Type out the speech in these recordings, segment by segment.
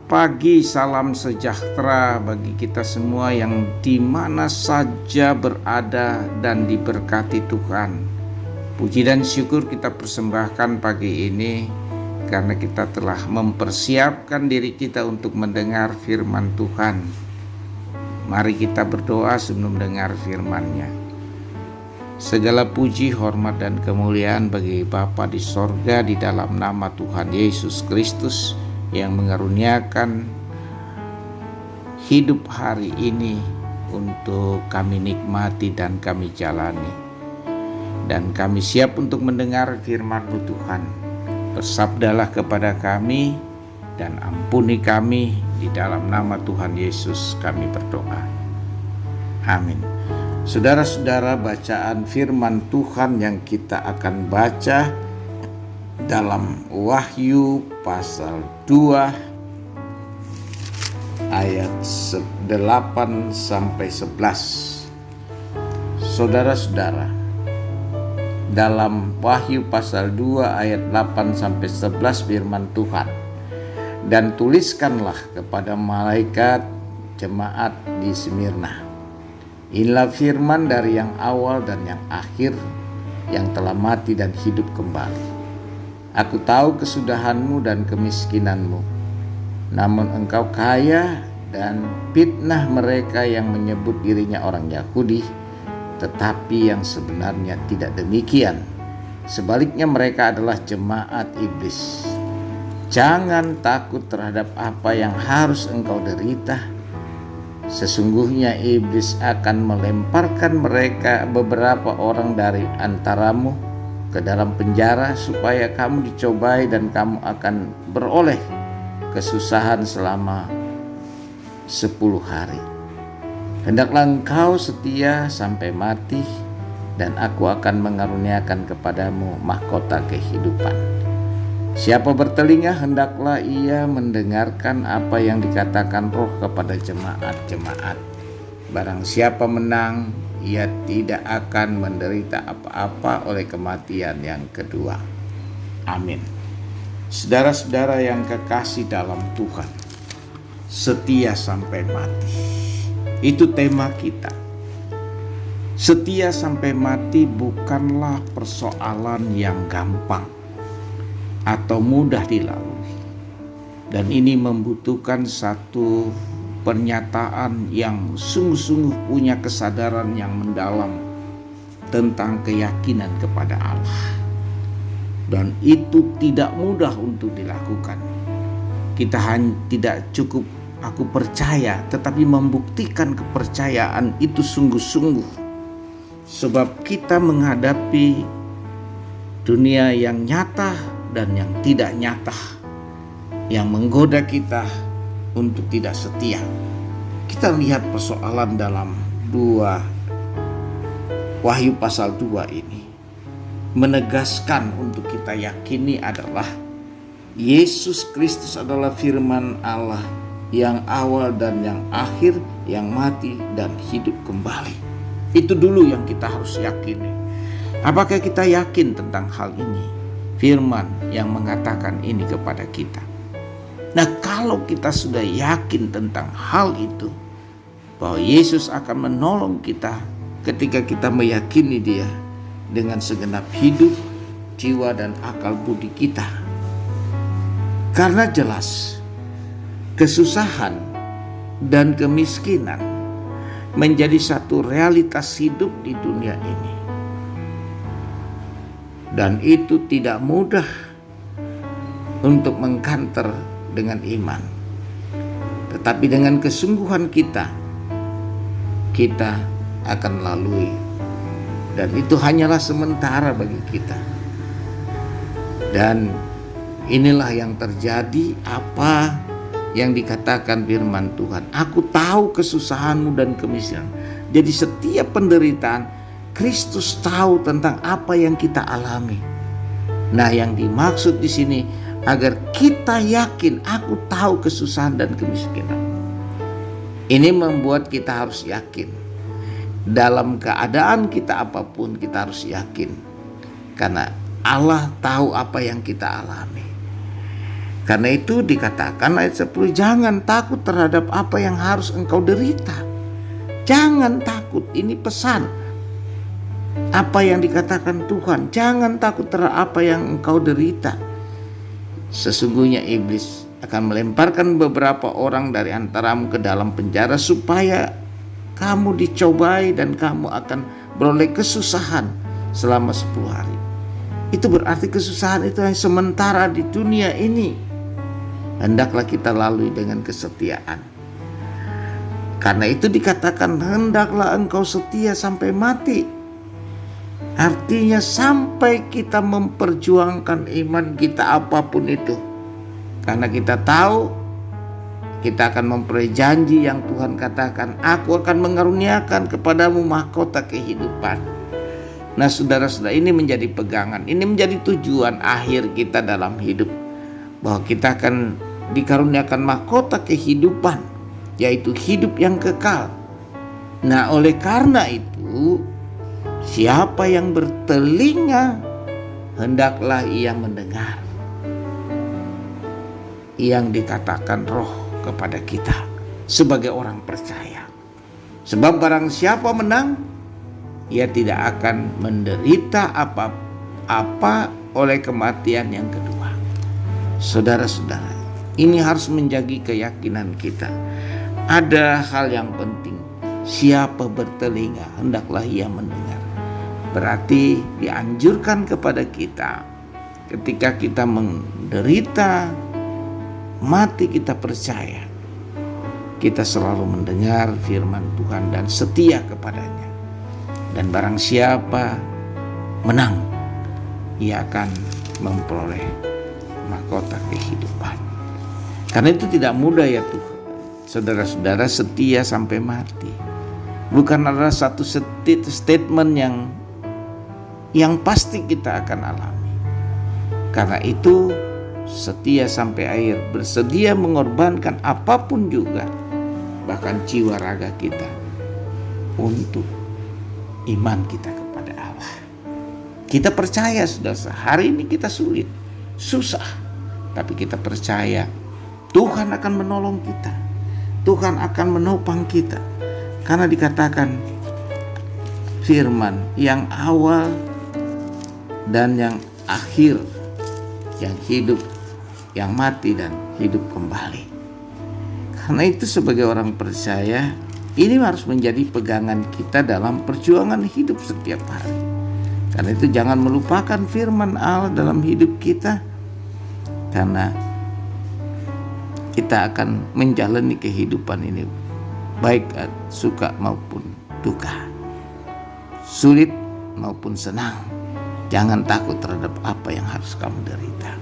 pagi, salam sejahtera bagi kita semua yang di mana saja berada dan diberkati Tuhan. Puji dan syukur kita persembahkan pagi ini karena kita telah mempersiapkan diri kita untuk mendengar firman Tuhan. Mari kita berdoa sebelum mendengar firman-Nya. Segala puji, hormat, dan kemuliaan bagi Bapa di sorga di dalam nama Tuhan Yesus Kristus yang mengaruniakan hidup hari ini untuk kami nikmati dan kami jalani. Dan kami siap untuk mendengar firman-Mu Tuhan. Bersabdalah kepada kami dan ampuni kami, di dalam nama Tuhan Yesus kami berdoa. Amin. Saudara-saudara, bacaan firman Tuhan yang kita akan baca dalam Wahyu pasal 2 ayat 8 sampai 11. Saudara-saudara, dalam Wahyu pasal 2 ayat 8 sampai 11 firman Tuhan, dan tuliskanlah kepada malaikat jemaat di Smirna, inilah firman dari yang awal dan yang akhir, yang telah mati dan hidup kembali. Aku tahu kesudahanmu dan kemiskinanmu, namun engkau kaya, dan fitnah mereka yang menyebut dirinya orang Yahudi, tetapi yang sebenarnya tidak demikian. Sebaliknya mereka adalah jemaat iblis. Jangan takut terhadap apa yang harus engkau derita. Sesungguhnya iblis akan melemparkan mereka, beberapa orang dari antaramu, ke dalam penjara supaya kamu dicobai dan kamu akan beroleh kesusahan selama 10 hari. Hendaklah engkau setia sampai mati, dan aku akan mengaruniakan kepadamu mahkota kehidupan. Siapa bertelinga, hendaklah ia mendengarkan apa yang dikatakan Roh kepada jemaat-jemaat. Barang siapa menang, ia tidak akan menderita apa-apa oleh kematian yang kedua. Amin. Saudara-saudara yang kekasih dalam Tuhan, setia sampai mati. Itu tema kita. Setia sampai mati bukanlah persoalan yang gampang atau mudah dilalui. Dan ini membutuhkan satu pernyataan yang sungguh-sungguh punya kesadaran yang mendalam tentang keyakinan kepada Allah. Dan itu tidak mudah untuk dilakukan. Kita hanya tidak cukup aku percaya, tetapi membuktikan kepercayaan itu sungguh-sungguh. Sebab kita menghadapi dunia yang nyata dan yang tidak nyata, yang menggoda kita untuk tidak setia. Kita lihat persoalan dalam Wahyu pasal 2 ini menegaskan untuk kita yakini adalah Yesus Kristus adalah firman Allah yang awal dan yang akhir, yang mati dan hidup kembali. Itu dulu yang kita harus yakini. Apakah kita yakin tentang hal ini? Firman yang mengatakan ini kepada kita. Nah, kalau kita sudah yakin tentang hal itu, bahwa Yesus akan menolong kita ketika kita meyakini Dia dengan segenap hidup, jiwa, dan akal budi kita. Karena jelas kesusahan dan kemiskinan menjadi satu realitas hidup di dunia ini. Dan itu tidak mudah untuk mengkanter dengan iman. Tetapi dengan kesungguhan kita akan lalui. Dan itu hanyalah sementara bagi kita. Dan inilah yang terjadi, apa yang dikatakan firman Tuhan. Aku tahu kesusahanmu dan kemiskinan. Jadi setiap penderitaan, Kristus tahu tentang apa yang kita alami. Nah, yang dimaksud di sini agar kita yakin, aku tahu kesusahan dan kemiskinan. Ini membuat kita harus yakin. Dalam keadaan kita apapun kita harus yakin. Karena Allah tahu apa yang kita alami. Karena itu dikatakan ayat 10, jangan takut terhadap apa yang harus engkau derita. Jangan takut, ini pesan apa yang dikatakan Tuhan. Jangan takut terhadap apa yang engkau derita. Sesungguhnya iblis akan melemparkan beberapa orang dari antaramu ke dalam penjara supaya kamu dicobai dan kamu akan beroleh kesusahan selama 10 hari. Itu berarti kesusahan itu yang sementara di dunia ini. Hendaklah kita lalui dengan kesetiaan. Karena itu dikatakan hendaklah engkau setia sampai mati. Artinya sampai kita memperjuangkan iman kita apapun itu. Karena kita tahu kita akan memperoleh janji yang Tuhan katakan, aku akan mengaruniakan kepadamu mahkota kehidupan. Nah saudara-saudara, ini menjadi pegangan, ini menjadi tujuan akhir kita dalam hidup. Bahwa kita akan dikaruniakan mahkota kehidupan, yaitu hidup yang kekal. Nah oleh karena itu, siapa yang bertelinga, hendaklah ia mendengar yang dikatakan Roh kepada kita sebagai orang percaya. Sebab barang siapa menang, ia tidak akan menderita apa-apa oleh kematian yang kedua. Saudara-saudara, ini harus menjadi keyakinan kita. Ada hal yang penting, siapa bertelinga hendaklah ia mendengar. Berarti dianjurkan kepada kita ketika kita menderita, mati kita percaya, kita selalu mendengar firman Tuhan dan setia kepadanya. Dan barang siapa menang, ia akan memperoleh mahkota kehidupan. Karena itu tidak mudah ya Tuhan. Saudara-saudara, setia sampai mati bukan adalah satu statement yang pasti kita akan alami. Karena itu setia sampai akhir, bersedia mengorbankan apapun juga, bahkan jiwa raga kita, untuk iman kita kepada Allah. Kita percaya saudara, hari ini kita sulit, susah, tapi kita percaya Tuhan akan menolong kita. Tuhan akan menopang kita. Karena dikatakan firman yang awal dan yang akhir, yang hidup, yang mati dan hidup kembali. Karena itu sebagai orang percaya, ini harus menjadi pegangan kita dalam perjuangan hidup setiap hari. Karena itu jangan melupakan firman Allah dalam hidup kita. Karena kita akan menjalani kehidupan ini baik suka maupun duka, sulit maupun senang. Jangan takut terhadap apa yang harus kamu derita.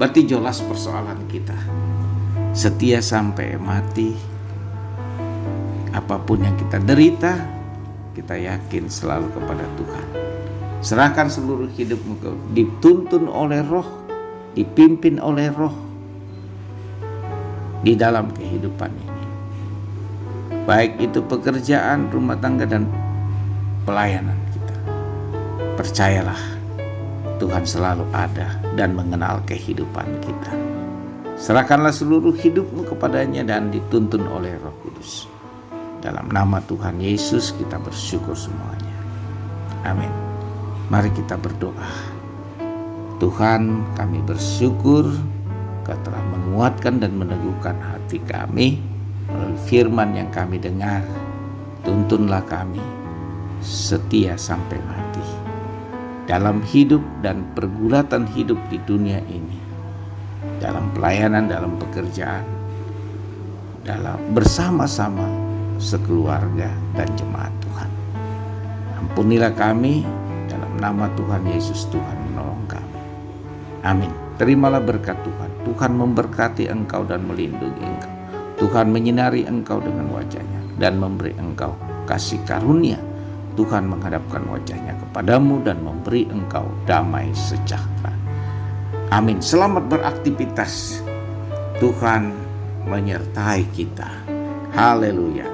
Berarti jelas persoalan kita, setia sampai mati. Apapun yang kita derita, kita yakin selalu kepada Tuhan. Serahkan seluruh hidupmu, dituntun oleh Roh, dipimpin oleh Roh di dalam kehidupan ini, baik itu pekerjaan, rumah tangga, dan pelayanan kita. Percayalah, Tuhan selalu ada dan mengenal kehidupan kita. Serahkanlah seluruh hidupmu kepadanya dan dituntun oleh Roh Kudus. Dalam nama Tuhan Yesus kita bersyukur semuanya. Amin. Mari kita berdoa. Tuhan, kami bersyukur Kau telah menguatkan dan meneguhkan hati kami melalui firman yang kami dengar. Tuntunlah kami setia sampai mati dalam hidup dan pergulatan hidup di dunia ini, dalam pelayanan, dalam pekerjaan, dalam bersama-sama sekeluarga dan jemaat Tuhan. Ampunilah kami, dalam nama Tuhan Yesus Tuhan menolong kami. Amin. Terimalah berkat Tuhan. Tuhan memberkati engkau dan melindungi engkau. Tuhan menyinari engkau dengan wajahnya dan memberi engkau kasih karunia. Tuhan menghadapkan wajahnya kepadamu dan memberi engkau damai sejahtera. Amin. Selamat beraktivitas. Tuhan menyertai kita. Haleluya.